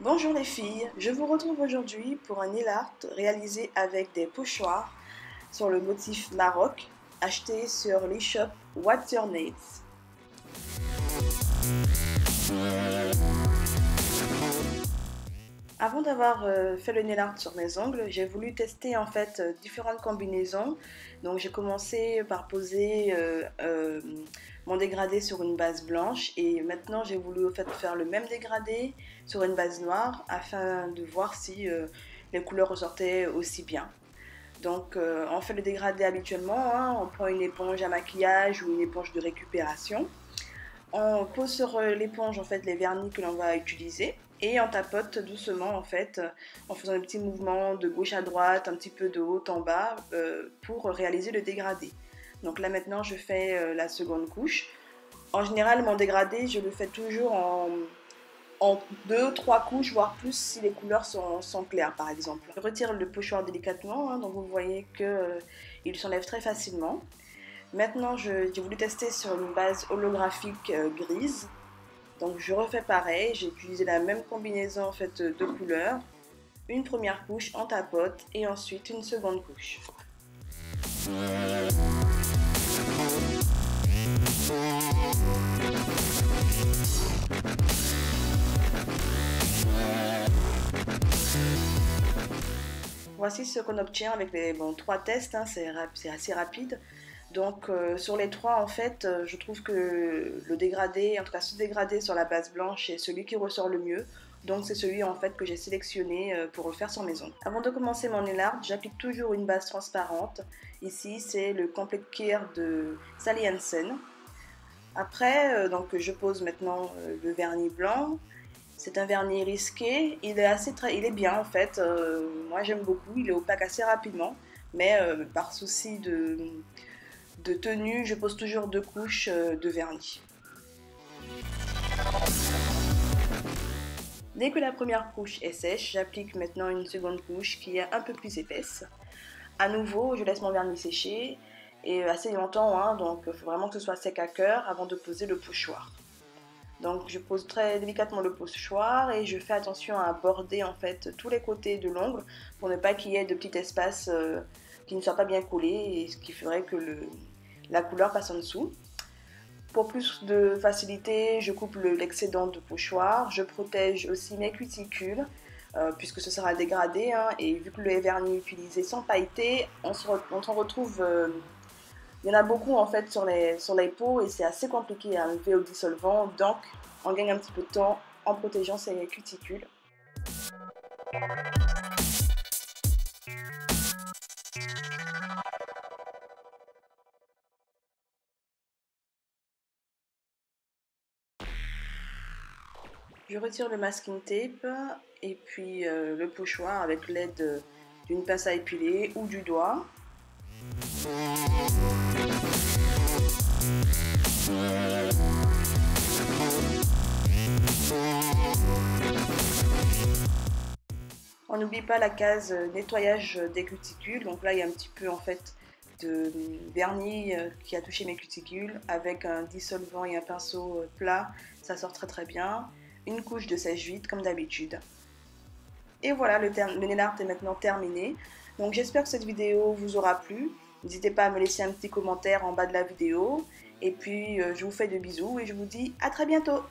Bonjour les filles, je vous retrouve aujourd'hui pour un nail art réalisé avec des pochoirs sur le motif Maroc acheté sur l'e-shop What's Your Nails. Avant d'avoir fait le nail art sur mes ongles, j'ai voulu tester en fait différentes combinaisons. Donc j'ai commencé par poser mon dégradé sur une base blanche et maintenant j'ai voulu en fait faire le même dégradé sur une base noire afin de voir si les couleurs ressortaient aussi bien. Donc on fait le dégradé habituellement, hein, on prend une éponge à maquillage ou une éponge de récupération. On pose sur l'éponge en fait les vernis que l'on va utiliser et on tapote doucement en fait en faisant un petit mouvement de gauche à droite, un petit peu de haut en bas pour réaliser le dégradé. Donc là maintenant je fais la seconde couche. En général mon dégradé je le fais toujours en deux, trois couches voire plus si les couleurs sont claires par exemple. Je retire le pochoir délicatement, hein, donc vous voyez qu'il s'enlève très facilement. Maintenant, j'ai voulu tester sur une base holographique grise. Donc, je refais pareil. J'ai utilisé la même combinaison en fait de couleurs. Une première couche en tapote et ensuite une seconde couche. Voici ce qu'on obtient avec les trois tests, hein, c'est assez rapide. Donc sur les trois, en fait, je trouve que le dégradé, en tout cas ce dégradé sur la base blanche est celui qui ressort le mieux. Donc c'est celui en fait que j'ai sélectionné pour le faire sur mes ongles. Avant de commencer mon nail art, j'applique toujours une base transparente. Ici c'est le Complete Care de Sally Hansen. Après, donc je pose maintenant le vernis blanc. C'est un vernis risqué, il est bien en fait, moi j'aime beaucoup, il est opaque assez rapidement, mais par souci de tenue, je pose toujours deux couches de vernis. Dès que la première couche est sèche, j'applique maintenant une seconde couche qui est un peu plus épaisse. À nouveau, je laisse mon vernis sécher et assez longtemps, hein, donc il faut vraiment que ce soit sec à cœur avant de poser le pochoir. Donc je pose très délicatement le pochoir et je fais attention à border en fait tous les côtés de l'ongle pour ne pas qu'il y ait de petits espaces qui ne soient pas bien collés et ce qui ferait que la couleur passe en dessous. Pour plus de facilité, je coupe l'excédent de pochoir, je protège aussi mes cuticules puisque ce sera dégradé, hein, et vu que le vernis utilisé sans pailleter, on s'en retrouve il y en a beaucoup en fait sur les peaux et c'est assez compliqué à enlever au dissolvant, donc on gagne un petit peu de temps en protégeant ses cuticules. Je retire le masking tape et puis le pochoir avec l'aide d'une pince à épiler ou du doigt. On n'oublie pas la case nettoyage des cuticules, donc là il y a un petit peu en fait de vernis qui a touché mes cuticules avec un dissolvant et un pinceau plat, ça sort très très bien. Une couche de sèche-vite comme d'habitude. Et voilà, le nail art est maintenant terminé. Donc j'espère que cette vidéo vous aura plu. N'hésitez pas à me laisser un petit commentaire en bas de la vidéo. Et puis je vous fais de bisous et je vous dis à très bientôt.